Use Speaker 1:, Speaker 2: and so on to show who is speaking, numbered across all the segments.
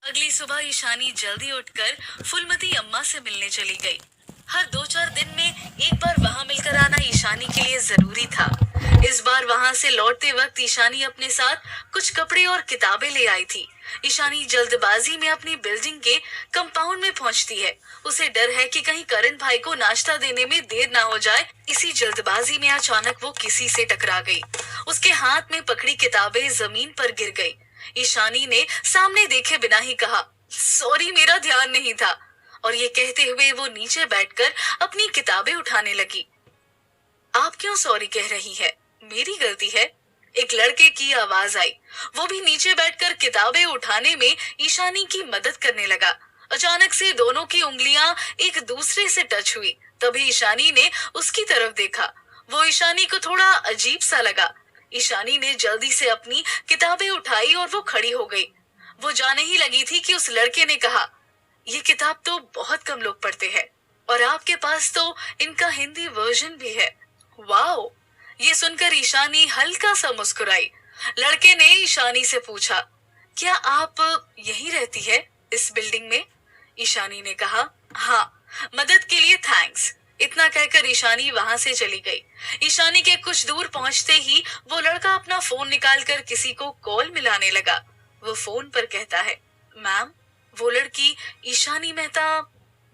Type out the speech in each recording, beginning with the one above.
Speaker 1: अगली सुबह ईशानी जल्दी उठकर फूलमती अम्मा से मिलने चली गई। हर 2-4 दिन में एक बार वहां मिलकर आना ईशानी के लिए जरूरी था। इस बार वहां से लौटते वक्त ईशानी अपने साथ कुछ कपड़े और किताबें ले आई थी। ईशानी जल्दबाजी में अपनी बिल्डिंग के कंपाउंड में पहुंचती है। उसे डर है कि कहीं करण भाई को नाश्ता देने में देर ना हो जाए। इसी जल्दबाजी में अचानक वो किसी से टकरा गई। उसके हाथ में पकड़ी किताबें जमीन पर गिर गई। ईशानी ने सामने देखे बिना ही कहा, सॉरी मेरा ध्यान नहीं था। और ये कहते हुए वो नीचे बैठकर अपनी किताबें उठाने लगी। आप क्यों सॉरी कह रही है? मेरी गलती है, एक लड़के की आवाज आई। वो भी नीचे बैठकर किताबें उठाने में ईशानी की मदद करने लगा। अचानक से दोनों की उंगलियां एक दूसरे से टच हुई। तभी ईशानी ने उसकी तरफ देखा। वो ईशानी को थोड़ा अजीब सा लगा। ईशानी ने जल्दी से अपनी किताबें उठाई और वो खड़ी हो गई। वो जाने ही लगी थी कि उस लड़के ने कहा, ये किताब तो बहुत कम लोग पढ़ते हैं और आपके पास तो इनका हिंदी वर्जन भी है। वाओ! ये सुनकर ईशानी हल्का सा मुस्कुराई। लड़के ने ईशानी से पूछा, क्या आप यहीं रहती है इस बिल्डिंग में? ईशानी ने कहा, हाँ, मदद के लिए थैंक्स। इतना कहकर ईशानी वहां से चली गई। ईशानी के कुछ दूर पहुंचते ही वो लड़का अपना फोन निकालकर किसी को कॉल मिलाने लगा। वो फोन पर कहता है, मैम, वो लड़की ईशानी मेहता,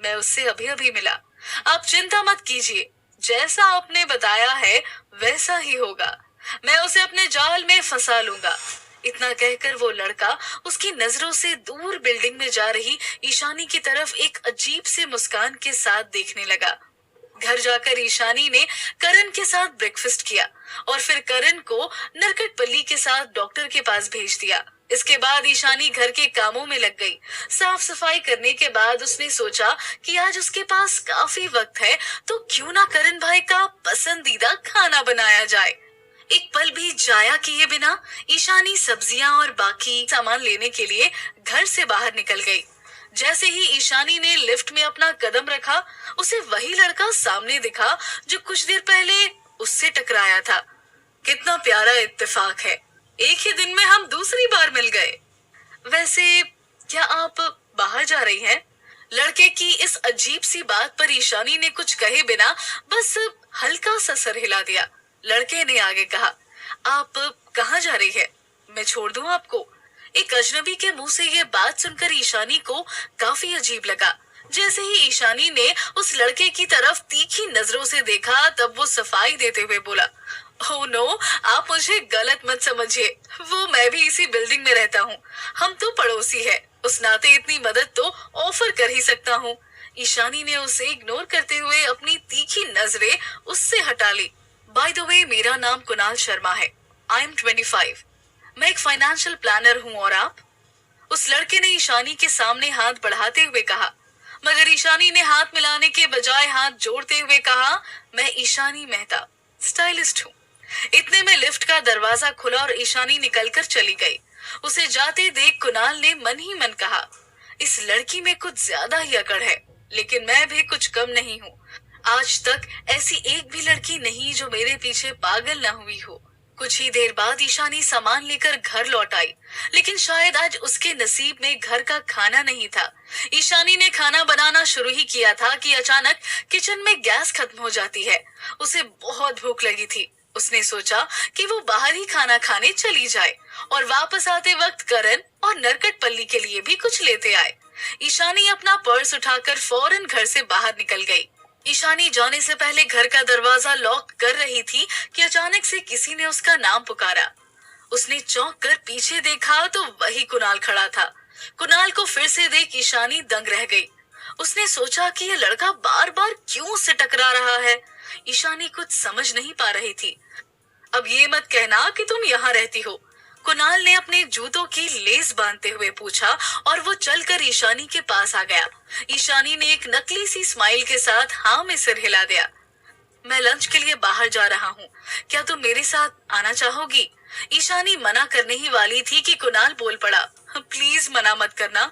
Speaker 1: मैं उससे अभी अभी मिला। आप चिंता मत कीजिए, जैसा आपने बताया है वैसा ही होगा। मैं उसे अपने जाल में फंसा लूंगा। इतना कहकर वो लड़का उसकी नजरों से दूर बिल्डिंग में जा रही ईशानी की तरफ एक अजीब से मुस्कान के साथ देखने लगा। घर जाकर ईशानी ने करण के साथ ब्रेकफास्ट किया और फिर करण को नरकटपल्ली के साथ डॉक्टर के पास भेज दिया। इसके बाद ईशानी घर के कामों में लग गई। साफ सफाई करने के बाद उसने सोचा कि आज उसके पास काफी वक्त है, तो क्यों ना करण भाई का पसंदीदा खाना बनाया जाए। एक पल भी जाया किए बिना ईशानी सब्जियां और बाकी सामान लेने के लिए घर से बाहर निकल गई। जैसे ही ईशानी ने लिफ्ट में अपना कदम रखा, उसे वही लड़का सामने दिखा जो कुछ देर पहले उससे टकराया था। कितना प्यारा इत्तेफाक है, एक ही दिन में हम दूसरी बार मिल गए। वैसे क्या आप बाहर जा रही हैं? लड़के की इस अजीब सी बात पर ईशानी ने कुछ कहे बिना बस हल्का सा सर हिला दिया। लड़के ने आगे कहा, आप कहाँ जा रही है? मैं छोड़ दूं आपको? एक अजनबी के मुंह से ये बात सुनकर ईशानी को काफी अजीब लगा। जैसे ही ईशानी ने उस लड़के की तरफ तीखी नजरों से देखा, तब वो सफाई देते हुए बोला, ओह नो, आप मुझे गलत मत समझिए, वो मैं भी इसी बिल्डिंग में रहता हूँ। हम तो पड़ोसी है, उस नाते इतनी मदद तो ऑफर कर ही सकता हूँ। ईशानी ने उसे इग्नोर करते हुए अपनी तीखी नजरें उससे हटा ली। बाय द वे, मेरा नाम कुणाल शर्मा है। I am 25। मैं एक फाइनेंशियल प्लानर हूँ और आप? उस लड़के ने ईशानी के सामने हाथ बढ़ाते हुए कहा, मगर ईशानी ने हाथ मिलाने के बजाय हाथ जोड़ते हुए कहा, मैं ईशानी मेहता, स्टाइलिस्ट हूँ। इतने में लिफ्ट का दरवाजा खुला और ईशानी निकलकर चली गई। उसे जाते देख कुणाल ने मन ही मन कहा, इस लड़की में कुछ ज्यादा ही अकड़ है, लेकिन मैं भी कुछ कम नहीं हूँ। आज तक ऐसी एक भी लड़की नहीं जो मेरे पीछे पागल न हुई हो। कुछ ही देर बाद ईशानी सामान लेकर घर लौट आई, लेकिन शायद आज उसके नसीब में घर का खाना नहीं था। ईशानी ने खाना बनाना शुरू ही किया था कि अचानक किचन में गैस खत्म हो जाती है। उसे बहुत भूख लगी थी। उसने सोचा कि वो बाहर ही खाना खाने चली जाए और वापस आते वक्त करण और नरकटपल्ली के लिए भी कुछ लेते आए। ईशानी अपना पर्स उठाकर फौरन घर से बाहर निकल गई। ईशानी जाने से पहले घर का दरवाजा लॉक कर रही थी कि अचानक से किसी ने उसका नाम पुकारा। उसने चौंक कर पीछे देखा तो वही कुणाल खड़ा था। कुणाल को फिर से देख ईशानी दंग रह गई। उसने सोचा कि ये लड़का बार बार क्यों उससे टकरा रहा है। ईशानी कुछ समझ नहीं पा रही थी। अब ये मत कहना कि तुम यहाँ रहती हो, कुणाल ने अपने जूतों की लेस बांधते हुए पूछा और वो चलकर ईशानी के पास आ गया। ईशानी ने एक नकली सी स्माइल के साथ हाँ में सिर हिला दिया। मैं लंच के लिए बाहर जा रहा हूँ, क्या तुम मेरे साथ आना चाहोगी? ईशानी मना करने ही वाली थी कि कुणाल बोल पड़ा, प्लीज मना मत करना,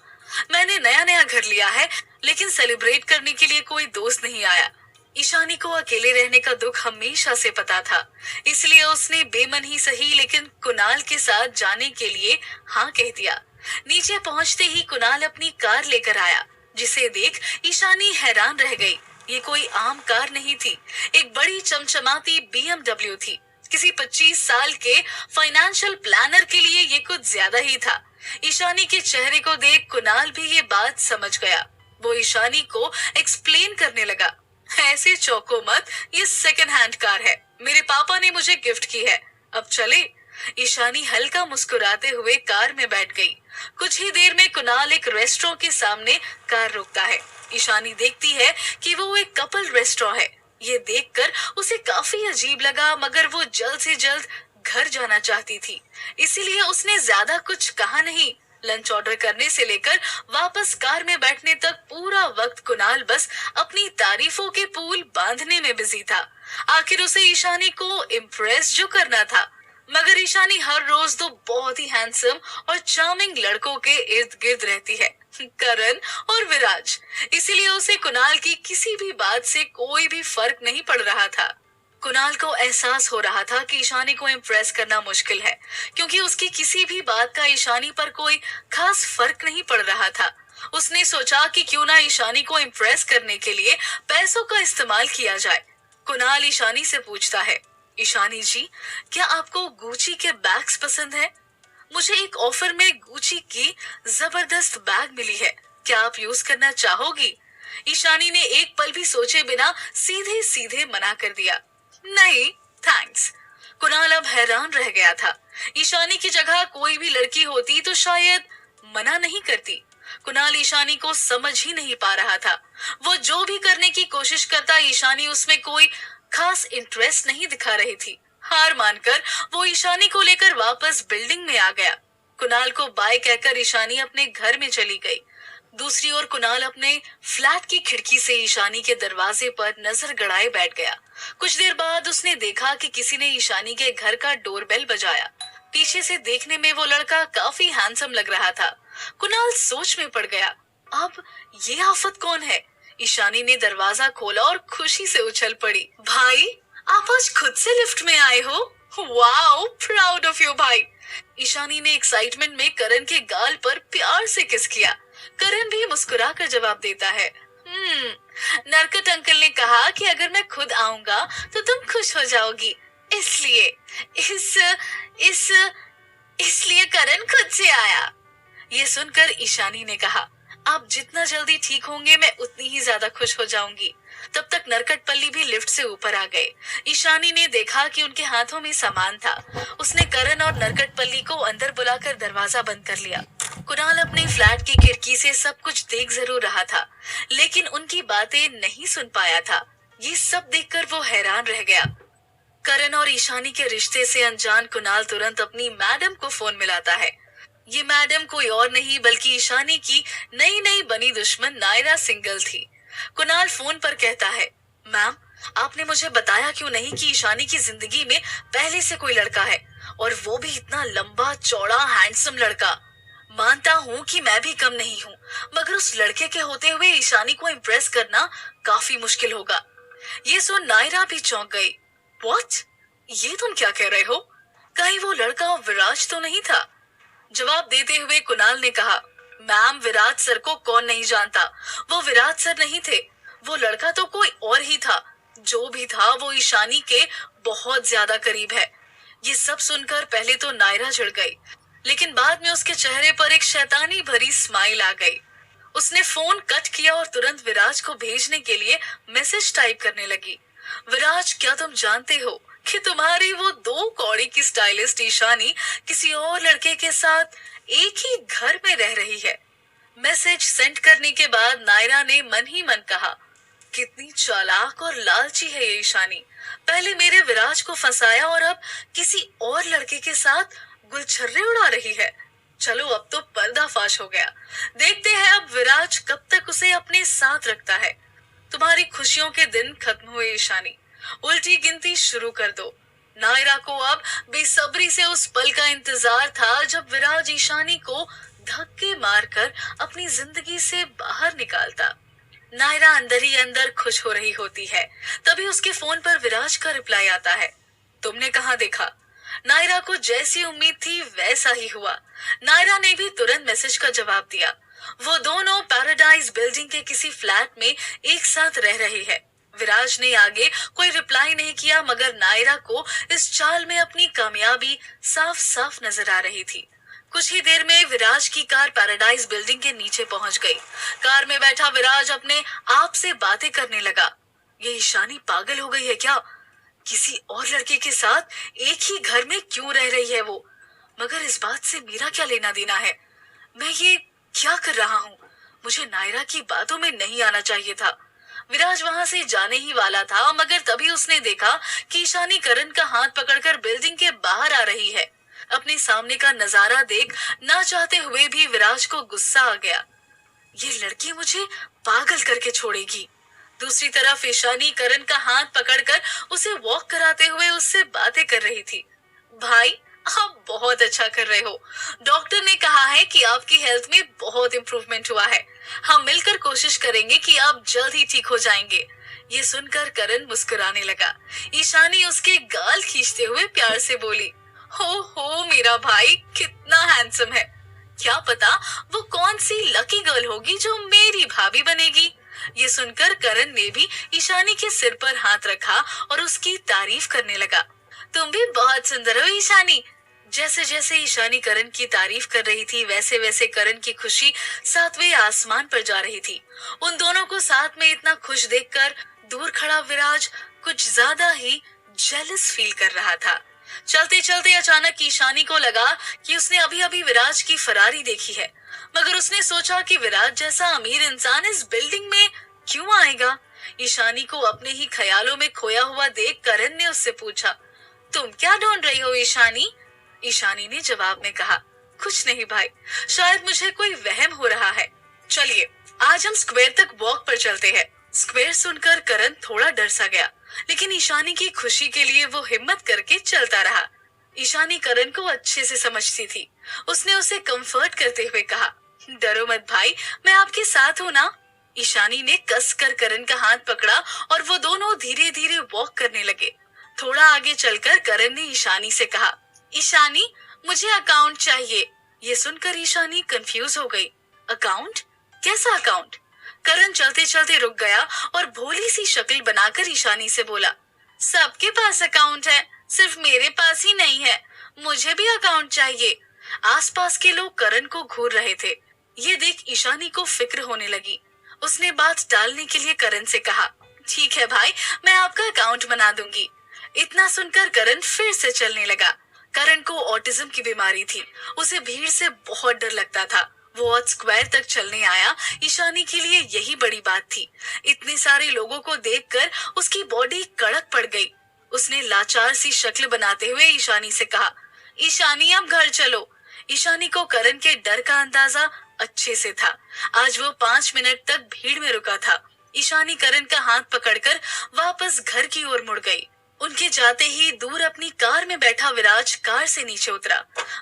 Speaker 1: मैंने नया नया घर लिया है, लेकिन सेलिब्रेट करने के लिए कोई दोस्त नहीं आया। ईशानी को अकेले रहने का दुख हमेशा से पता था, इसलिए उसने बेमन ही सही लेकिन कुणाल के साथ जाने के लिए हाँ कह दिया। नीचे पहुंचते ही कुणाल अपनी कार लेकर आया, जिसे देख ईशानी हैरान रह गई। ये कोई आम कार नहीं थी, एक बड़ी चमचमाती BMW थी। किसी 25 साल के फाइनेंशियल प्लानर के लिए ये कुछ ज्यादा ही था। ईशानी के चेहरे को देख कुणाल भी ये बात समझ गया। वो ईशानी को एक्सप्लेन करने लगा, ऐसे चौंको मत, ये सेकंड हैंड कार है, मेरे पापा ने मुझे गिफ्ट की है, अब चले। ईशानी हल्का मुस्कुराते हुए कार में बैठ गई। कुछ ही देर में कुणाल एक रेस्टोरेंट के सामने कार रोकता है। ईशानी देखती है कि वो एक कपल रेस्टोरेंट है। ये देखकर उसे काफी अजीब लगा, मगर वो जल्द से जल्द घर जाना चाहती थी, इसीलिए उसने ज्यादा कुछ कहा नहीं। लंच ऑर्डर करने से लेकर वापस कार में बैठने तक पूरा वक्त कुणाल बस अपनी तारीफों के पुल बांधने में बिजी था। आखिर उसे ईशानी को इम्प्रेस जो करना था, मगर ईशानी हर रोज तो बहुत ही हैंडसम और चार्मिंग लड़कों के इर्द गिर्द रहती है, करण और विराज। इसीलिए उसे कुणाल की किसी भी बात से कोई भी फर्क नहीं पड़ रहा था। कुणाल को एहसास हो रहा था कि ईशानी को इम्प्रेस करना मुश्किल है, क्योंकि उसकी किसी भी बात का ईशानी पर कोई खास फर्क नहीं पड़ रहा था। उसने सोचा कि क्यों ना ईशानी को इम्प्रेस करने के लिए पैसों का इस्तेमाल किया जाए। कुणाल ईशानी से पूछता है, ईशानी जी, क्या आपको गुची के बैग्स पसंद है? मुझे एक ऑफर में गुची की जबरदस्त बैग मिली है, क्या आप यूज करना चाहोगी? ईशानी ने एक पल भी सोचे बिना सीधे सीधे मना कर दिया, नहीं थैंक्स। कुणाल अब हैरान रह गया था। ईशानी की जगह कोई भी लड़की होती तो शायद मना नहीं करती। कुणाल ईशानी को समझ ही नहीं पा रहा था। वो जो भी करने की कोशिश करता, ईशानी उसमें कोई खास इंटरेस्ट नहीं दिखा रही थी। हार मानकर वो ईशानी को लेकर वापस बिल्डिंग में आ गया। कुणाल को बाय कहकर ईशानी अपने घर में चली गई। दूसरी ओर कुणाल अपने फ्लैट की खिड़की से ईशानी के दरवाजे पर नजर गड़ाए बैठ गया। कुछ देर बाद उसने देखा कि किसी ने ईशानी के घर का डोरबेल बजाया। पीछे से देखने में वो लड़का काफी हैंडसम लग रहा था। कुणाल सोच में पड़ गया, अब ये आफत कौन है? ईशानी ने दरवाजा खोला और खुशी से उछल पड़ी, भाई आप आज खुद से लिफ्ट में आए हो? वाओ, प्राउड ऑफ यू भाई। ईशानी ने एक्साइटमेंट में करण के गाल पर प्यार से किस किया। करण भी मुस्कुरा कर जवाब देता है, नरकट अंकल ने कहा कि अगर मैं खुद आऊंगा तो तुम खुश हो जाओगी, इसलिए इसलिए करण खुद से आया। ये सुनकर ईशानी ने कहा, आप जितना जल्दी ठीक होंगे मैं उतनी ही ज्यादा खुश हो जाऊंगी। तब तक नरकटपल्ली भी लिफ्ट से ऊपर आ गए। ईशानी ने देखा कि उनके हाथों में सामान था। उसने करण और नरकटपल्ली को अंदर बुलाकर दरवाजा बंद कर लिया। कुणाल अपने फ्लैट की खिड़की से सब कुछ देख जरूर रहा था, लेकिन उनकी बातें नहीं सुन पाया था। ये सब देखकर वो हैरान रह गया। करण और ईशानी के रिश्ते से अनजान कुणाल तुरंत अपनी मैडम को फोन मिलाता है। ये मैडम कोई और नहीं बल्कि ईशानी की नई नई बनी दुश्मन नायरा सिंगल थी। कुणाल फोन पर कहता है, मैम आपने मुझे बताया क्यों नहीं कि ईशानी की जिंदगी में पहले से कोई लड़का है, और वो भी इतना लंबा चौड़ा हैंडसम लड़का। मानता हूँ कि मैं भी कम नहीं हूँ, मगर उस लड़के के होते हुए ईशानी को इम्प्रेस करना काफी मुश्किल होगा। ये सुन नायरा भी चौंक गई। व्हाट? ये तुम क्या कह रहे हो? कहीं वो लड़का विराज तो नहीं था? जवाब देते हुए कुणाल ने कहा, मैम विराज सर को कौन नहीं जानता, वो विराज सर नहीं थे, वो लड़का तो कोई और ही था। जो भी था वो ईशानी के बहुत ज्यादा करीब है। ये सब सुनकर पहले तो नायरा चिढ़ गई, लेकिन बाद में उसके चेहरे पर एक शैतानी भरी स्माइल आ गई। उसने फोन कट किया और तुरंत विराज को भेजने के लिए मैसेज टाइप करने लगी। विराज, क्या तुम जानते हो कि तुम्हारी वो 2 कौड़ी की स्टाइलिस्ट ईशानी किसी और लड़के के साथ एक ही घर में रह रही है? मैसेज सेंड करने के बाद नायरा ने मन ही मन कहा, कितनी चालाक और लालची है ये ईशानी। पहले मेरे विराज को फंसाया और अब किसी और लड़के के साथ गुलछर्रे उड़ा रही है। चलो अब तो पर्दाफाश हो गया। देखते हैं अब विराज कब तक उसे अपने साथ रखता है। तुम्हारी खुशियों के दिन खत्म हुए ईशानी, उल्टी गिनती शुरू कर दो। नायरा को अब बेसब्री से उस पल का इंतजार था जब विराज ईशानी को धक्के मारकर अपनी जिंदगी से बाहर निकालता। नायरा अंदर ही अंदर खुश हो रही होती है। तभी उसके फोन पर विराज का रिप्लाई आता है, तुमने कहाँ देखा? नायरा को जैसी उम्मीद थी वैसा ही हुआ। नायरा ने भी तुरंत मैसेज का जवाब दिया। वो दोनों पैराडाइज बिल्डिंग के किसी फ्लैट में एक साथ रह रहे हैं। विराज ने आगे कोई रिप्लाई नहीं किया, मगर नायरा को इस चाल में अपनी कामयाबी साफ साफ नजर आ रही थी। कुछ ही देर में विराज की कार पैराडाइज बिल्डिंग के नीचे पहुंच गई। कार में बैठा विराज अपने आप से बातें करने लगा। ये ईशानी पागल हो गई है क्या? किसी और लड़के के साथ एक ही घर में क्यों रह रही है वो? मगर इस बात से मेरा क्या लेना देना है? मैं ये क्या कर रहा हूँ? मुझे नायरा की बातों में नहीं आना चाहिए था। विराज वहां से जाने ही वाला था, मगर तभी उसने देखा कि ईशानी करण का हाथ पकड़कर बिल्डिंग के बाहर आ रही है। अपने सामने का नजारा देख ना चाहते हुए भी विराज को गुस्सा आ गया। ये लड़की मुझे पागल करके छोड़ेगी। दूसरी तरफ ईशानी करण का हाथ पकड़कर उसे वॉक कराते हुए उससे बातें कर रही थी। भाई, आप बहुत अच्छा कर रहे हो। डॉक्टर ने कहा है कि आपकी हेल्थ में बहुत इम्प्रूवमेंट हुआ है। हम मिलकर कोशिश करेंगे कि आप जल्द ही ठीक हो जाएंगे। ये सुनकर करण मुस्कुराने लगा। ईशानी उसके गाल खींचते हुए प्यार से बोली, हो मेरा भाई कितना हैंडसम है। क्या पता वो कौन सी लकी गर्ल होगी जो मेरी भाभी बनेगी। ये सुनकर करण ने भी ईशानी के सिर पर हाथ रखा और उसकी तारीफ करने लगा। तुम भी बहुत सुंदर हो ईशानी। जैसे जैसे ईशानी करण की तारीफ कर रही थी, वैसे वैसे करण की खुशी सातवें आसमान पर जा रही थी। उन दोनों को साथ में इतना खुश देखकर दूर खड़ा विराज कुछ ज्यादा ही जेलस फील कर रहा था। चलते चलते अचानक ईशानी को लगा कि उसने अभी अभी विराज की फरारी देखी है, मगर उसने सोचा कि विराज जैसा अमीर इंसान इस बिल्डिंग में क्यों आएगा। ईशानी को अपने ही ख्यालों में खोया हुआ देख करण ने उससे पूछा, तुम क्या ढूंढ रही हो ईशानी? ईशानी ने जवाब में कहा, कुछ नहीं भाई, शायद मुझे कोई वहम हो रहा है। चलिए आज हम स्क्वायर तक वॉक पर चलते हैं। स्क्वायर सुनकर करण थोड़ा डर सा गया, लेकिन ईशानी की खुशी के लिए वो हिम्मत करके चलता रहा। ईशानी करण को अच्छे से समझती थी। उसने उसे कंफर्ट करते हुए कहा, डरो मत भाई, मैं आपके साथ हूँ ना। ईशानी ने कसकर करण का हाथ पकड़ा और वो दोनों धीरे धीरे वॉक करने लगे। थोड़ा आगे चलकर करण ने ईशानी से कहा, ईशानी मुझे अकाउंट चाहिए। ये सुनकर ईशानी कंफ्यूज हो गई। अकाउंट? कैसा अकाउंट? करण चलते चलते रुक गया और भोली सी शक्ल बनाकर ईशानी से बोला, सबके पास अकाउंट है, सिर्फ मेरे पास ही नहीं है। मुझे भी अकाउंट चाहिए। आसपास के लोग करण को घूर रहे थे। ये देख ईशानी को फिक्र होने लगी। उसने बात टालने के लिए करण से कहा, ठीक है भाई, मैं आपका अकाउंट बना दूंगी। इतना सुनकर करण फिर से चलने लगा। करण को ऑटिज्म की बीमारी थी। उसे भीड़ से बहुत डर लगता था। वो आज स्क्वायर तक चलने आया, ईशानी के लिए यही बड़ी बात थी। इतने सारे लोगों को देखकर उसकी बॉडी कड़क पड़ गई। उसने लाचार सी शक्ल बनाते हुए ईशानी से कहा, ईशानी अब घर चलो। ईशानी को करण के डर का अंदाजा अच्छे से था। आज वो 5 मिनट तक भीड़ में रुका था। ईशानी करण का हाथ पकड़कर वापस घर की ओर मुड़ गई। उनके जाते ही दूर अपनी कार में बैठा विराज कार से नीचे उतरा।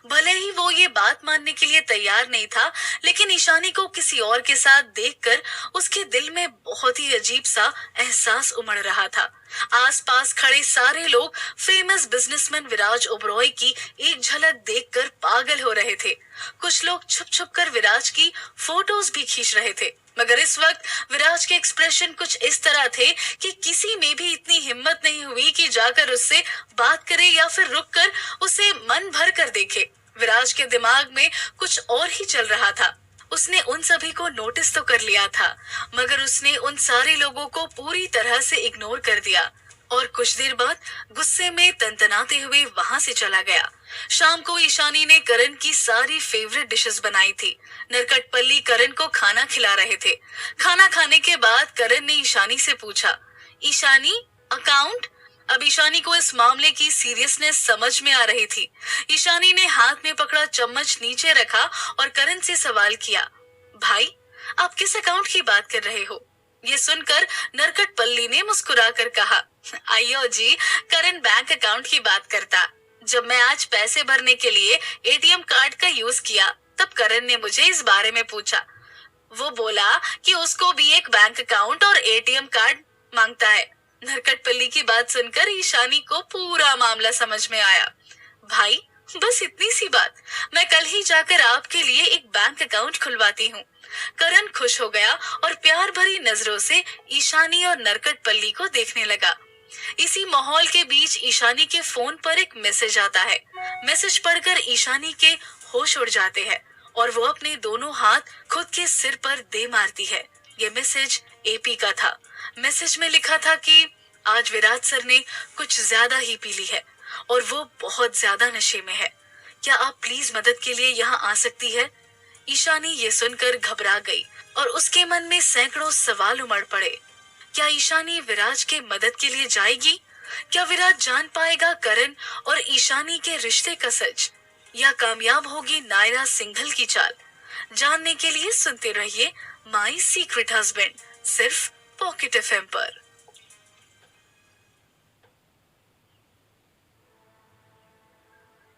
Speaker 1: भले ही वो ये बात मानने के लिए तैयार नहीं था, लेकिन ईशानी को किसी और के साथ देखकर उसके दिल में बहुत ही अजीब सा एहसास उमड़ रहा था। आसपास खड़े सारे लोग फेमस बिजनेसमैन विराज ओबरॉय की एक झलक देखकर पागल हो रहे थे। कुछ लोग छुप छुप कर विराज की फोटोज भी खींच रहे थे, मगर इस वक्त विराज के एक्सप्रेशन कुछ इस तरह थे कि किसी में भी इतनी हिम्मत नहीं हुई कि जाकर उससे बात करे या फिर रुककर उसे मन भर कर देखे। विराज के दिमाग में कुछ और ही चल रहा था। उसने उन सभी को नोटिस तो कर लिया था, मगर उसने उन सारे लोगों को पूरी तरह से इग्नोर कर दिया और कुछ देर बाद गुस्से में तनतनाते हुए वहां से चला गया। शाम को ईशानी ने करण की सारी फेवरेट डिशेस बनाई थी। नरकटपल्ली करण को खाना खिला रहे थे। खाना खाने के बाद करण ने ईशानी से पूछा, ईशानी अकाउंट? अब ईशानी को इस मामले की सीरियसनेस समझ में आ रही थी। ईशानी ने हाथ में पकड़ा चम्मच नीचे रखा और करण से सवाल किया, भाई आप किस अकाउंट की बात कर रहे हो? ये सुनकर नरकटपल्ली ने मुस्कुराकर कहा, अयो जी, करण बैंक अकाउंट की बात करता। जब मैं आज पैसे भरने के लिए एटीएम कार्ड का यूज किया, तब करण ने मुझे इस बारे में पूछा। वो बोला कि उसको भी एक बैंक अकाउंट और एटीएम कार्ड मांगता है। नरकटपल्ली की बात सुनकर ईशानी को पूरा मामला समझ में आया। भाई बस इतनी सी बात, मैं कल ही जाकर आपके लिए एक बैंक अकाउंट खुलवाती हूँ। करण खुश हो गया और प्यार भरी नजरों से ईशानी और नरकटपल्ली को देखने लगा। इसी माहौल के बीच ईशानी के फोन पर एक मैसेज आता है। मैसेज पढ़कर ईशानी के होश उड़ जाते हैं और वो अपने दोनों हाथ खुद के सिर पर दे मारती है। ये मैसेज एपी का था। मैसेज में लिखा था कि आज विराट सर ने कुछ ज्यादा ही पी ली है और वो बहुत ज्यादा नशे में है। क्या आप प्लीज मदद के लिए यहाँ आ सकती है? ईशानी ये सुनकर घबरा गई और उसके मन में सैकड़ों सवाल उमड़ पड़े। क्या ईशानी विराज के मदद के लिए जाएगी? क्या विराज जान पाएगा करण और ईशानी के रिश्ते का सच, या कामयाब होगी नायरा सिंघल की चाल? जानने के लिए सुनते रहिए माई सीक्रेट हस्बैंड, सिर्फ पॉकेट एफएम पर।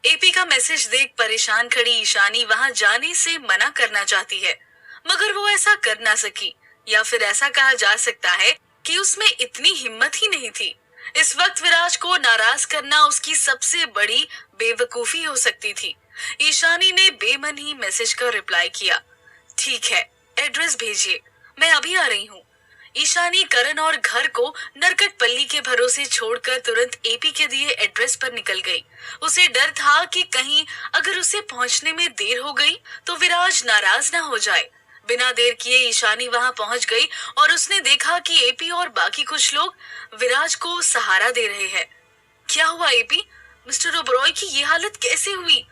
Speaker 1: एपी का मैसेज देख परेशान खड़ी ईशानी वहां जाने से मना करना चाहती है, मगर वो ऐसा कर ना सकी, या फिर ऐसा कहा जा सकता है कि उसमें इतनी हिम्मत ही नहीं थी। इस वक्त विराज को नाराज करना उसकी सबसे बड़ी बेवकूफी हो सकती थी। ईशानी ने बेमन ही मैसेज का रिप्लाई किया, ठीक है, एड्रेस भेजिए, मैं अभी आ रही हूँ। ईशानी करण और घर को नरकटपल्ली के भरोसे छोड़कर तुरंत एपी के दिए एड्रेस पर निकल गई। उसे डर था कि कहीं अगर उसे पहुंचने में देर हो गई तो विराज नाराज ना हो जाए। बिना देर किए ईशानी वहां पहुंच गई और उसने देखा कि एपी और बाकी कुछ लोग विराज को सहारा दे रहे हैं। क्या हुआ एपी? मिस्टर ओबरॉय की ये हालत कैसे हुई?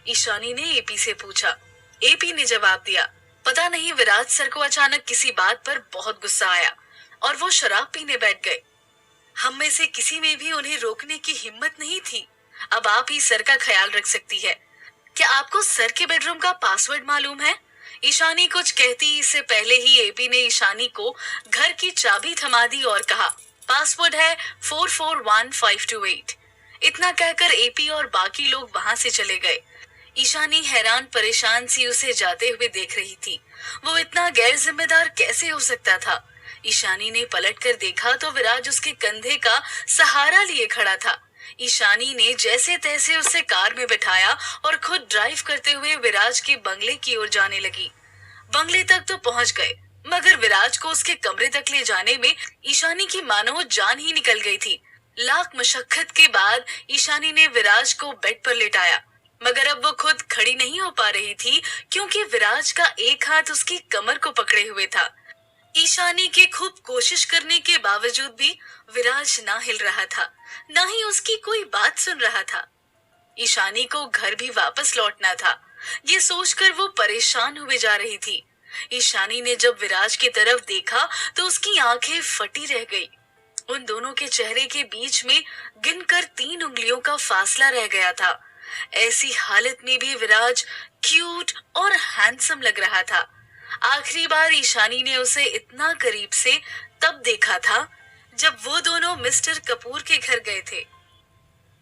Speaker 1: ईशानी ने एपी से पूछा। एपी ने जवाब दिया, पता नहीं, विराज सर को अचानक किसी बात पर बहुत गुस्सा आया और वो शराब पीने बैठ गए। हम में से किसी में भी उन्हें रोकने की हिम्मत नहीं थी। अब आप ही सर का ख्याल रख सकती है। क्या आपको सर के बेडरूम का पासवर्ड मालूम है? ईशानी कुछ कहती इससे पहले ही एपी ने ईशानी को घर की चाबी थमा दी और कहा, पासवर्ड है 441528। इतना कहकर एपी और बाकी लोग वहां से चले गए। ईशानी हैरान परेशान सी उसे जाते हुए देख रही थी। वो इतना गैर जिम्मेदार कैसे हो सकता था? ईशानी ने पलटकर देखा तो विराज उसके कंधे का सहारा लिए खड़ा था। ईशानी ने जैसे तैसे उसे कार में बिठाया और खुद ड्राइव करते हुए विराज के बंगले की ओर जाने लगी। बंगले तक तो पहुंच गए, मगर विराज को उसके कमरे तक ले जाने में ईशानी की मानो जान ही निकल गई थी। लाख मशक्कत के बाद ईशानी ने विराज को बेड पर लेटाया, मगर अब वो खुद खड़ी नहीं हो पा रही थी क्योंकि विराज का एक हाथ उसकी कमर को पकड़े हुए था। ईशानी के खूब कोशिश करने के बावजूद भी विराज ना हिल रहा था, ना ही उसकी कोई बात सुन रहा था। ईशानी को घर भी वापस लौटना था, ये सोचकर वो परेशान हुए जा रही थी। ईशानी ने जब विराज की तरफ देखा तो उसकी आंखें फटी रह गई। उन दोनों के चेहरे के बीच में गिनकर 3 उंगलियों का फासला रह गया था। ऐसी हालत में भी विराज क्यूट और हैंडसम लग रहा था। आखिरी बार ईशानी ने उसे इतना करीब से तब देखा था जब वो दोनों मिस्टर कपूर के घर गए थे।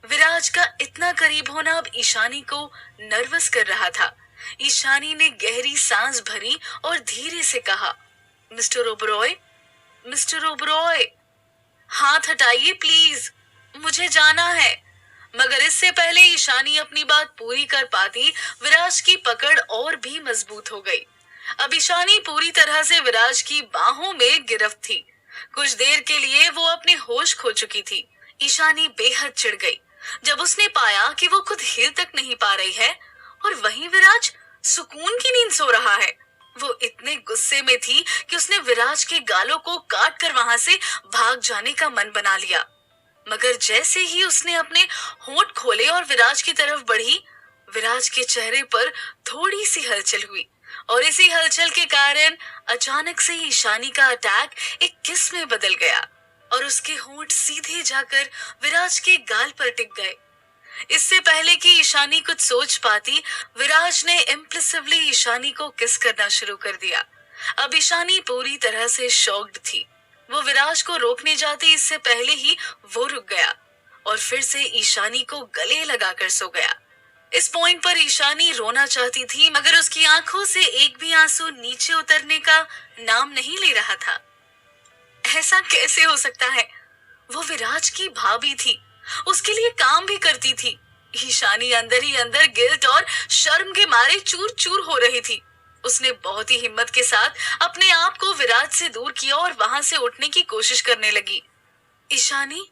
Speaker 1: विराज का इतना करीब होना अब ईशानी को नर्वस कर रहा था। ईशानी ने गहरी सांस भरी और धीरे से कहा, मिस्टर ओबरॉय, मिस्टर ओबरॉय, हाथ हटाइए प्लीज, मुझे जाना है। मगर इससे पहले ईशानी अपनी बात पूरी कर पाती, विराज की पकड़ और भी मजबूत हो गई। अब ईशानी पूरी तरह से विराज की बाहों में गिरफ्त थी। कुछ देर के लिए वो अपने होश खो चुकी थी। ईशानी बेहद चिढ़ गई जब उसने पाया कि वो खुद हिल तक नहीं पा रही है और वहीं विराज सुकून की नींद सो रहा है। वो इतने गुस्से में थी कि उसने विराज के गालों को काट कर वहां से भाग जाने का मन बना लिया। मगर जैसे ही उसने अपने होंठ खोले और विराज की तरफ बढ़ी, विराज के चेहरे पर थोड़ी सी हलचल हुई और इसी हलचल के कारण अचानक से ईशानी का अटैक एक किस में बदल गया और उसके होंठ सीधे जाकर विराज के गाल पर टिक गए। इससे पहले कि ईशानी कुछ सोच पाती, विराज ने इम्पल्सिवली ईशानी को किस करना शुरू कर दिया। अब ईशानी पूरी तरह से शॉक्ड थी। वो विराज को रोकने जाती इससे पहले ही वो रुक गया और फिर से ईशानी को गले लगाकर सो गया। इस पॉइंट पर ईशानी रोना चाहती थी, मगर उसकी आंखों से एक भी आंसू नीचे उतरने का नाम नहीं ले रहा था। ऐसा कैसे हो सकता है? वो विराज की भाभी थी, उसके लिए काम भी करती थी, ईशानी अंदर ही अंदर गिल्ट और शर्म के मारे चूर चूर हो रही थी। उसने बहुत ही हिम्मत के साथ अपने आप को विराज से दूर किया और वहां से उठने की कोशिश करने लगी। ईशानी।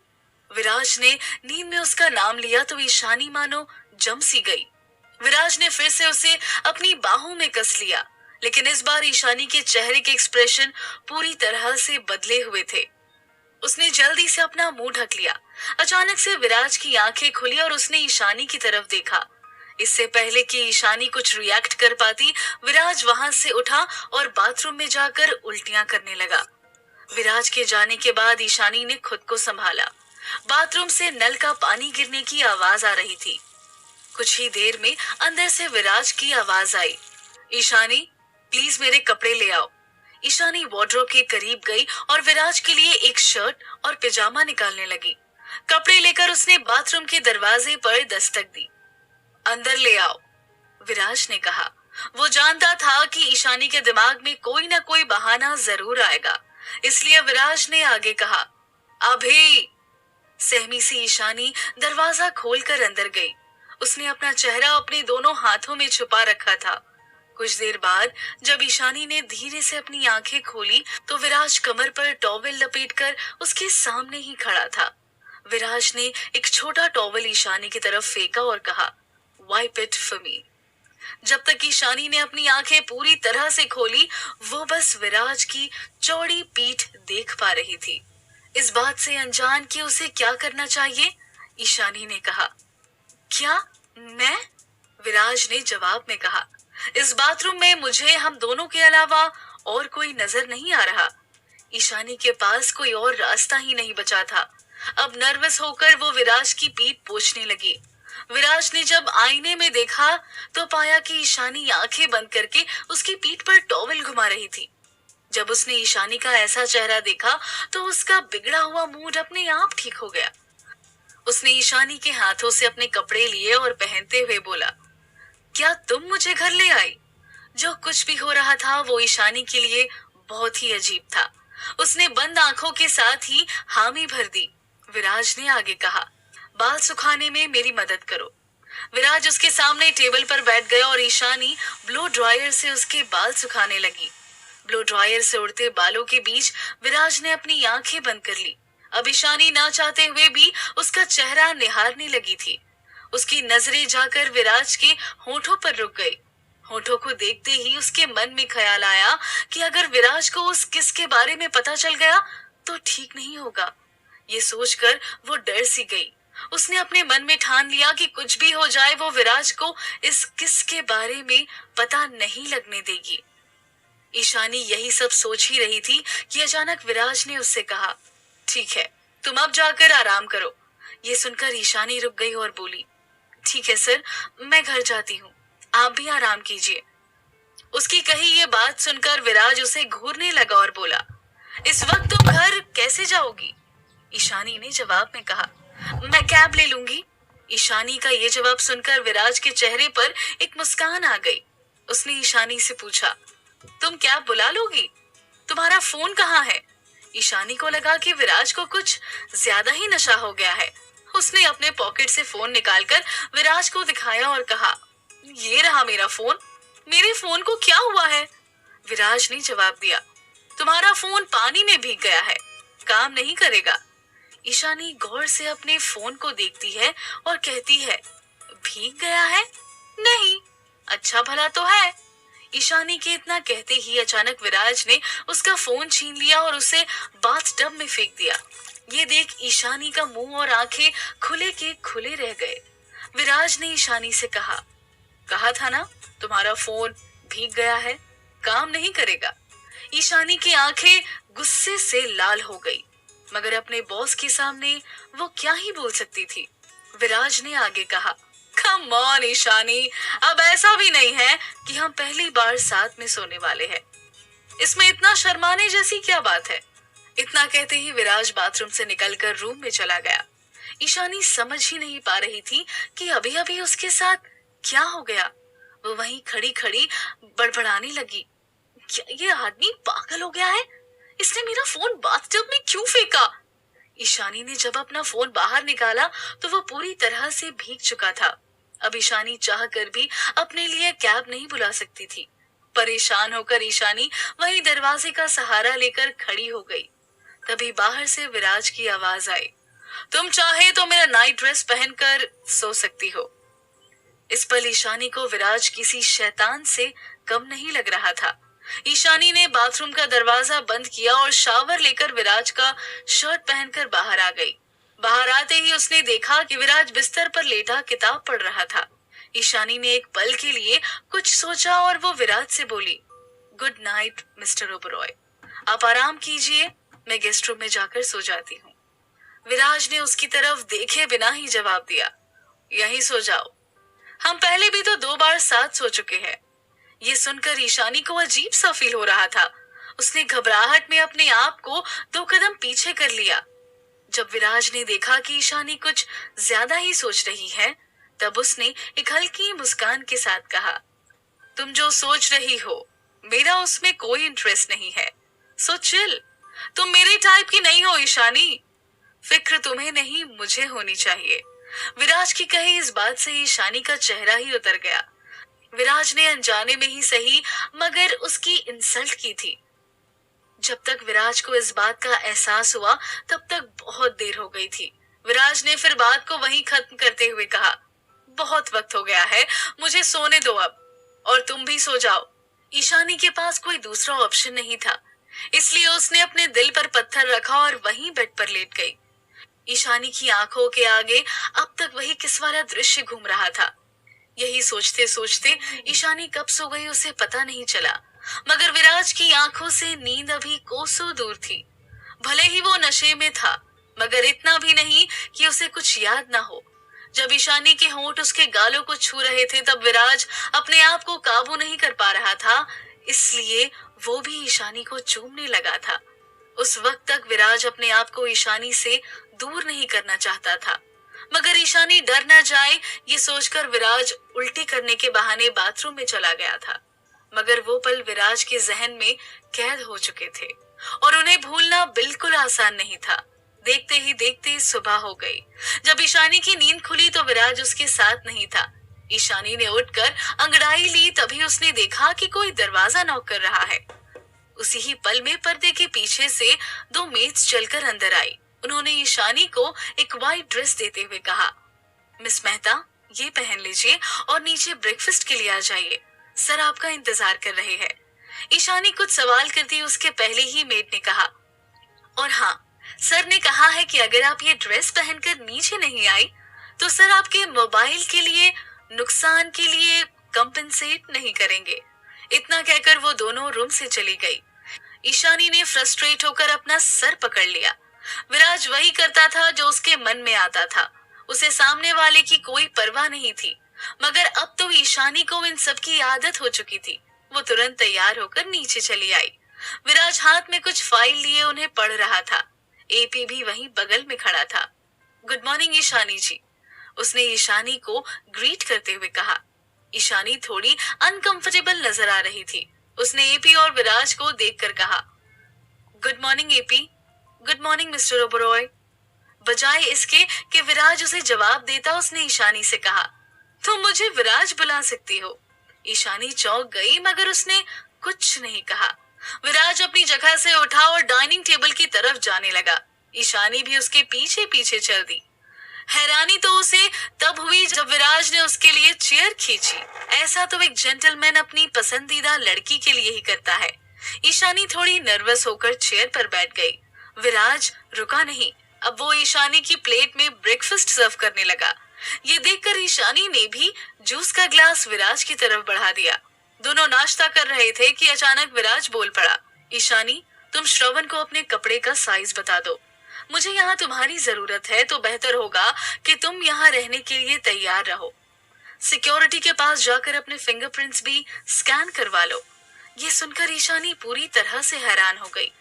Speaker 1: विराज ने नींद में उसका नाम लिया तो ईशानी मानो जम सी गई। विराज ने फिर से उसे अपनी बाहों में कस लिया, लेकिन इस बार ईशानी के चेहरे के एक्सप्रेशन पूरी तरह से बदले हुए थे। उसने जल्दी से अपना मुंह ढक लिया। अचानक से विराज की आंखें खुली और उसने ईशानी की तरफ देखा। इससे पहले कि ईशानी कुछ रिएक्ट कर पाती, विराज वहां से उठा और बाथरूम में जाकर उल्टियां करने लगा। विराज के जाने के बाद ईशानी ने खुद को संभाला। बाथरूम से नल का पानी गिरने की आवाज आ रही थी। कुछ ही देर में अंदर से विराज की आवाज आई, ईशानी प्लीज मेरे कपड़े ले आओ। ईशानी वार्डरोब के करीब गई और विराज के लिए एक शर्ट और पिजामा निकालने लगी। कपड़े लेकर उसने बाथरूम के दरवाजे पर दस्तक दी। अंदर ले आओ, विराज ने कहा। वो जानता था कि ईशानी के दिमाग में कोई ना कोई बहाना जरूर आएगा, इसलिए विराज ने आगे कहा, अभी। सहमी सी ईशानी दरवाजा खोलकर अंदर गई। उसने अपना चेहरा अपने दोनों हाथों में छुपा रखा था। कुछ देर बाद जब ईशानी ने धीरे से अपनी आंखें खोली तो विराज कमर पर टॉवेल लपेटकर उसके सामने ही खड़ा था। विराज ने एक छोटा टॉवेल ईशानी की तरफ फेंका और कहा, वाइप इट फॉर मी। जब तक ईशानी ने अपनी आंखें पूरी तरह से खोली, वो बस विराज की चौड़ी पीठ देख पा रही थी। इस बात से अनजान कि उसे क्या करना चाहिए, ईशानी ने कहा, क्या मैं? विराज ने जवाब में कहा, इस बाथरूम में मुझे हम दोनों के अलावा और कोई नजर नहीं आ रहा। ईशानी के पास कोई और रास्ता ही नहीं बचा था। अब नर्वस होकर वो विराज की पीठ पोंछने लगी। विराज ने जब आईने में देखा तो पाया कि ईशानी आंखें बंद करके उसकी पीठ पर टॉवेल घुमा रही थी। जब उसने ईशानी का ऐसा चेहरा देखा तो उसका बिगड़ा हुआ मूड अपने आप ठीक हो गया। उसने ईशानी के हाथों से अपने कपड़े लिए और पहनते हुए बोला, क्या तुम मुझे घर ले आई? जो कुछ भी हो रहा था वो ईशानी के लिए बहुत ही अजीब था। उसने बंद आंखों के साथ ही हामी भर दी। विराज ने आगे कहा, बाल सुखाने में मेरी मदद करो। विराज उसके सामने टेबल पर बैठ गया और ईशानी ब्लो ड्रायर से उसके बाल सुखाने लगी। ब्लो ड्रायर से उड़ते बालों के बीच विराज ने अपनी आंखें बंद कर ली। अब ईशानी ना चाहते हुए भी उसका चेहरा निहारने लगी थी। उसकी नजरें जाकर विराज के होठों पर रुक गई। होठों को देखते ही उसके मन में ख्याल आया कि अगर विराज को उस किस के बारे में पता चल गया तो ठीक नहीं होगा। ये सोचकर वो डर सी गई। उसने अपने मन में ठान लिया कि कुछ भी हो जाए वो विराज को इस किस के बारे में पता नहीं लगने देगी। ईशानी यही सब सोच ही रही थी कि अचानक विराज ने उससे कहा, ठीक है, तुम अब जाकर आराम करो। ये सुनकर ईशानी रुक गई और बोली, ठीक है सर, मैं घर जाती हूँ, आप भी आराम कीजिए। उसकी कही ये बात सुनकर विराज उसे घूरने लगा और बोला, इस वक्त तुम घर कैसे जाओगी? ईशानी ने जवाब में कहा, मैं कैब ले लूंगी। ईशानी का ये जवाब सुनकर विराज के चेहरे पर एक मुस्कान आ गई। उसने ईशानी से पूछा, तुम कैब बुला लोगी? तुम्हारा फोन कहाँ है? ईशानी को लगा कि विराज को कुछ ज्यादा ही नशा हो गया है। उसने अपने पॉकेट से फोन निकालकर विराज को दिखाया और कहा, ये रहा मेरा फोन। मेरे फोन को क्या हुआ है? विराज ने जवाब दिया, तुम्हारा फोन पानी में भीग गया है, काम नहीं करेगा। ईशानी गौर से अपने फोन को देखती है और कहती है, भीग गया है? नहीं, अच्छा भला तो है। ईशानी के इतना कहते ही अचानक विराज ने उसका फोन छीन लिया और उसे बाथटब में फेंक दिया। ये देख ईशानी का मुंह और आंखें खुले के खुले रह गए। विराज ने ईशानी से कहा था ना तुम्हारा फोन भीग गया है, काम नहीं करेगा। ईशानी की आंखें गुस्से से लाल हो गई, मगर अपने बॉस के सामने वो क्या ही बोल सकती थी। विराज ने आगे कहा, कम ऑन ईशानी, अब ऐसा भी नहीं है कि हम पहली बार साथ में सोने वाले हैं। इसमें इतना शर्माने जैसी क्या बात है? इतना कहते ही विराज बाथरूम से निकलकर रूम में चला गया। ईशानी समझ ही नहीं पा रही थी कि अभी अभी उसके साथ क्या हो गया। वो वहीं खड़ी खड़ी बड़बड़ाने लगी, क्या ये आदमी पागल हो गया है? इसने मेरा फोन बाथटब में क्यों फेंका? ईशानी ने जब अपना फोन बाहर निकाला तो वो पूरी तरह से भीग चुका था। अब ईशानी चाह कर भी अपने लिए कैब नहीं बुला सकती थी। परेशान होकर ईशानी वही दरवाजे का सहारा लेकर खड़ी हो गई। तभी बाहर से विराज की आवाज आई, तुम चाहे तो मेरा नाइट ड्रेस पहनकर सो सकती हो। इस पल ईशानी को विराज किसी शैतान से कम नहीं लग रहा था। ईशानी ने बाथरूम का दरवाजा बंद किया और शावर लेकर विराज का शर्ट पहनकर बाहर आ गई। बाहर आते ही उसने देखा कि विराज बिस्तर पर लेटा किताब पढ़ रहा था। ईशानी ने एक पल के लिए कुछ सोचा और वो विराज से बोली, गुड नाइट मिस्टर ओबरॉय, आप आराम कीजिए, मैं गेस्ट रूम में जाकर सो जाती हूँ। विराज ने उसकी तरफ देखे बिना ही जवाब दिया, यहीं सो जाओ, हम पहले भी तो 2 बार साथ सो चुके हैं। ये सुनकर ईशानी को अजीब सा फील हो रहा था। उसने घबराहट में अपने आप को 2 कदम पीछे कर लिया। जब विराज ने देखा कि ईशानी कुछ ज्यादा ही सोच रही है, तब उसने एक हल्की मुस्कान के साथ कहा, तुम जो सोच रही हो मेरा उसमें कोई इंटरेस्ट नहीं है, सो चिल, तुम मेरे टाइप की नहीं हो ईशानी, फिक्र तुम्हें नहीं मुझे होनी चाहिए। विराज की कही इस बात से ईशानी का चेहरा ही उतर गया। विराज ने अनजाने में ही सही मगर उसकी इंसल्ट की थी। जब तक विराज को इस बात का एहसास हुआ तब तक बहुत देर हो गई थी। विराज ने फिर बात को वहीं खत्म करते हुए कहा, बहुत वक्त हो गया है, मुझे सोने दो अब, और तुम भी सो जाओ। ईशानी के पास कोई दूसरा ऑप्शन नहीं था, इसलिए उसने अपने दिल पर पत्थर रखा और वहीं बेड पर लेट गई। ईशानी की आंखों के आगे अब तक वही किस्वारा दृश्य घूम रहा था। यही सोचते सोचते ईशानी कब सो गई उसे पता नहीं चला, मगर विराज की आंखों से नींद अभी कोसों दूर थी। भले ही वो नशे में था, मगर इतना भी नहीं कि उसे कुछ याद ना हो। जब ईशानी के होंठ उसके गालों को छू रहे थे तब विराज अपने आप को काबू नहीं कर पा रहा था, इसलिए वो भी ईशानी को चूमने लगा था। उस वक्त तक विराज अपने आप को ईशानी से दूर नहीं करना चाहता था, मगर ईशानी डर न जाए ये सोचकर विराज उल्टी करने के बहाने बाथरूम में चला गया था। मगर वो पल विराज के जहन में कैद हो चुके थे और उन्हें भूलना बिल्कुल आसान नहीं था। देखते ही देखते सुबह हो गई। जब ईशानी की नींद खुली तो विराज उसके साथ नहीं था। ईशानी ने उठकर अंगड़ाई ली, तभी उसने देखा कि कोई दरवाजा नॉक कर रहा है। उसी ही पल में पर्दे के पीछे से 2 मेड्स चलकर अंदर आई। उन्होंने ईशानी को एक वाइट ड्रेस देते हुए कहा, मिस मेहता ये पहन लीजिए और नीचे ब्रेकफास्ट के लिए आ जाइए, सर आपका इंतजार कर रहे हैं। ईशानी कुछ सवाल करती उसके पहले ही मेड ने कहा, और हाँ, सर ने कहा है कि अगर आप ये ड्रेस पहनकर नीचे नहीं आई तो सर आपके मोबाइल के लिए नुकसान के लिए कंपेंसेट नहीं करेंगे। इतना कहकर वो दोनों रूम से चली गई। ईशानी ने फ्रस्ट्रेट होकर अपना सर पकड़ लिया। विराज वही करता था जो उसके मन में आता था। उसे सामने वाले की कोई परवाह नहीं थी, मगर अब तो ईशानी को इन सब की आदत हो चुकी थी। वो तुरंत तैयार होकर नीचे चली आई। विराज हाथ में कुछ फाइल लिए उन्हें पढ़ रहा था। एपी भी वहीं बगल में खड़ा था। गुड मॉर्निंग ईशानी जी, उसने ईशानी को ग्रीट करते हुए कहा। ईशानी थोड़ी अनकंफर्टेबल नजर आ रही थी। उसने एपी और विराज को देखकर कहा, good morning AP, good morning mister Oberoi. बजाय इसके कि विराज उसे जवाब देता, उसने ईशानी से कहा, तुम मुझे विराज बुला सकती हो। ईशानी चौंक गई, मगर उसने कुछ नहीं कहा। विराज अपनी जगह से उठा और डाइनिंग टेबल की तरफ जाने लगा। ईशानी भी उसके पीछे पीछे चल दी। हैरानी तो उसे तब हुई जब विराज ने उसके लिए चेयर खींची। ऐसा तो एक जेंटलमैन अपनी पसंदीदा लड़की के लिए ही करता है। ईशानी थोड़ी नर्वस होकर चेयर पर बैठ गई। विराज रुका नहीं, अब वो ईशानी की प्लेट में ब्रेकफास्ट सर्व करने लगा। ये देखकर ईशानी ने भी जूस का ग्लास विराज की तरफ बढ़ा दिया। दोनों नाश्ता कर रहे थे कि अचानक विराज बोल पड़ा, ईशानी तुम श्रवण को अपने कपड़े का साइज बता दो। मुझे यहाँ तुम्हारी जरूरत है, तो बेहतर होगा कि तुम यहाँ रहने के लिए तैयार रहो। सिक्योरिटी के पास जाकर अपने फिंगरप्रिंट्स भी स्कैन करवा लो। ये सुनकर ईशानी पूरी तरह से हैरान हो गई,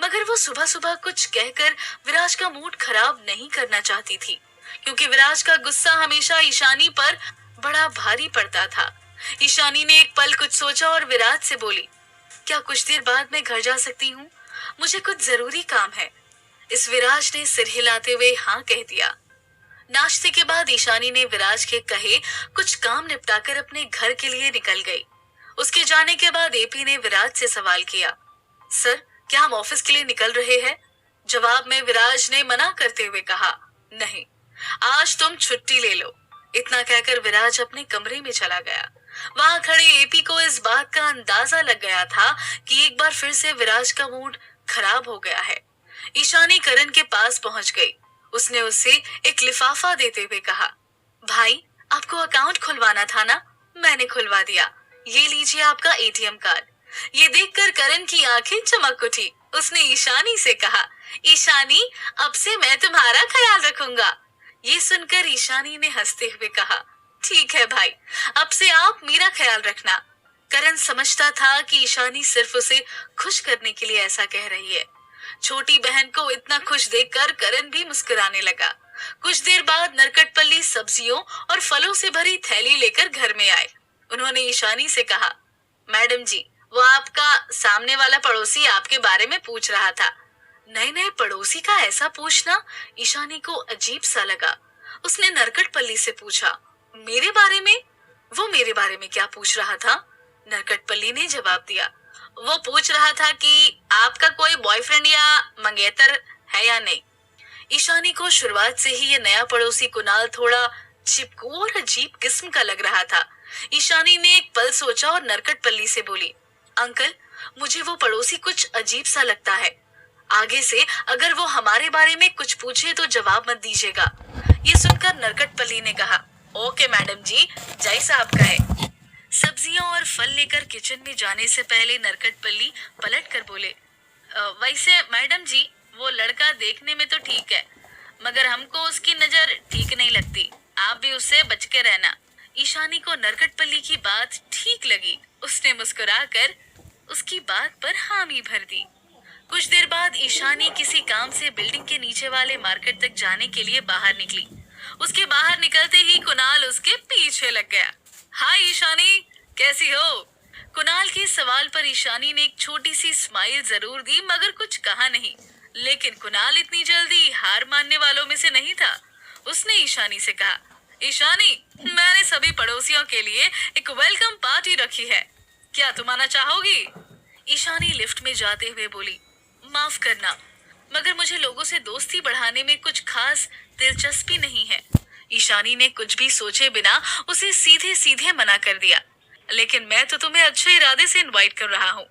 Speaker 1: मगर वो सुबह सुबह कुछ कहकर विराज का मूड खराब नहीं करना चाहती थी, क्योंकि विराज का गुस्सा हमेशा ईशानी पर बड़ा भारी पड़ता था। ईशानी ने एक पल कुछ सोचा और विराज से बोली, क्या कुछ देर बाद मैं घर जा सकती हूँ? मुझे कुछ जरूरी काम है। इस विराज ने सिर हिलाते हुए हाँ कह दिया। नाश्ते के बाद ईशानी ने विराज के कहे कुछ काम निपटाकर अपने घर के लिए निकल गई। उसके जाने के बाद एपी ने विराज से सवाल किया, सर क्या हम ऑफिस के लिए निकल रहे हैं? जवाब में विराज ने मना करते हुए कहा, नहीं, आज तुम छुट्टी ले लो। इतना कहकर विराज अपने कमरे में चला गया। वहां खड़े एपी को इस बात का अंदाजा लग गया था कि एक बार फिर से विराज का मूड खराब हो गया है। ईशानी करण के पास पहुंच गई। उसने उसे एक लिफाफा देते हुए कहा, भाई आपको अकाउंट खुलवाना था ना, मैंने खुलवा दिया, ये लीजिए आपका एटीएम कार्ड। ये देखकर करण की आंखें चमक उठी। उसने ईशानी से कहा, ईशानी अब से मैं तुम्हारा ख्याल रखूंगा। ये सुनकर ईशानी ने हंसते हुए कहा, ठीक है भाई, अब से आप मेरा ख्याल रखना। करण समझता था कि ईशानी सिर्फ उसे खुश करने के लिए ऐसा कह रही है। छोटी बहन को इतना खुश देखकर करण भी मुस्कुराने लगा। कुछ देर बाद नरकटपल्ली सब्जियों और फलों से भरी थैली लेकर घर में आए। उन्होंने ईशानी से कहा, मैडम जी, वो आपका सामने वाला पड़ोसी आपके बारे में पूछ रहा था। नए नए पड़ोसी का ऐसा पूछना ईशानी को अजीब सा लगा। उसने नरकटपल्ली से पूछा, मेरे बारे में? वो मेरे बारे में क्या पूछ रहा था? नरकटपल्ली ने जवाब दिया, वो पूछ रहा था कि आपका कोई बॉयफ्रेंड या मंगेतर है या नहीं। ईशानी को शुरुआत से ही ये नया पड़ोसी कुणाल थोड़ा चिपकू और अजीब किस्म का लग रहा था। ईशानी ने एक पल सोचा और नरकटपल्ली से बोली, अंकल मुझे वो पड़ोसी कुछ अजीब सा लगता है। आगे से अगर वो हमारे बारे में कुछ पूछे तो जवाब मत दीजिएगा। ये सुनकर नरकटपल्ली ने कहा, ओके मैडम जी, जैसा आपका है। सब्जियां और फल लेकर किचन में जाने से पहले नरकटपल्ली पलट कर बोले, वैसे मैडम जी, वो लड़का देखने में तो ठीक है, मगर हमको उसकी नजर ठीक नहीं लगती, आप भी उससे बच के रहना। ईशानी को नरकटपल्ली की बात ठीक लगी। उसने मुस्कुराकर उसकी बात पर हामी भर दी। कुछ देर बाद ईशानी किसी काम से बिल्डिंग के नीचे वाले मार्केट तक जाने के लिए बाहर निकली। उसके बाहर निकलते ही कुणाल उसके पीछे लग गया। हाय ईशानी, कैसी हो? कुणाल के सवाल पर ईशानी ने एक छोटी सी स्माइल जरूर दी, मगर कुछ कहा नहीं। लेकिन कुणाल इतनी जल्दी हार मानने वालों में से नहीं था। उसने ईशानी से कहा, ईशानी, मैंने सभी पड़ोसियों के लिए एक वेलकम पार्टी रखी है, क्या तुम आना चाहोगी? ईशानी लिफ्ट में जाते हुए बोली, माफ करना, मगर मुझे लोगों से दोस्ती बढ़ाने में कुछ खास दिलचस्पी नहीं है। ईशानी ने कुछ भी सोचे बिना उसे सीधे सीधे मना कर दिया। लेकिन मैं तो तुम्हें अच्छे इरादे से इनवाइट कर रहा हूँ,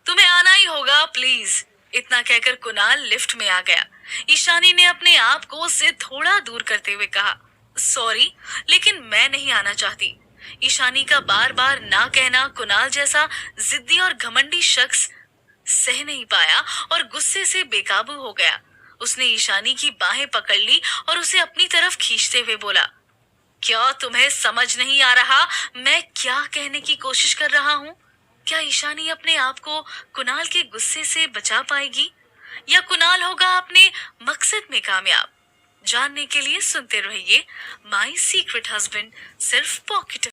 Speaker 1: तुम्हें आना ही होगा प्लीज। इतना कहकर कुणाल लिफ्ट में आ गया। ईशानी ने अपने आप को उससे थोड़ा दूर करते हुए कहा, सॉरी, लेकिन मैं नहीं आना चाहती। ईशानी का बार बार ना कहना कुणाल जैसा जिद्दी और घमंडी शख्स सह नहीं पाया और गुस्से से बेकाबू हो गया। उसने ईशानी की बाहें पकड़ ली और उसे अपनी तरफ खींचते हुए बोला, क्या तुम्हें समझ नहीं आ रहा मैं क्या कहने की कोशिश कर रहा हूँ? क्या ईशानी अपने आप को कुणाल के गुस्से से बचा पाएगी या कुणाल होगा अपने मकसद में कामयाब? जानने के लिए सुनते रहिए माई सीक्रेट हस्बैंड, सिर्फ पॉकेट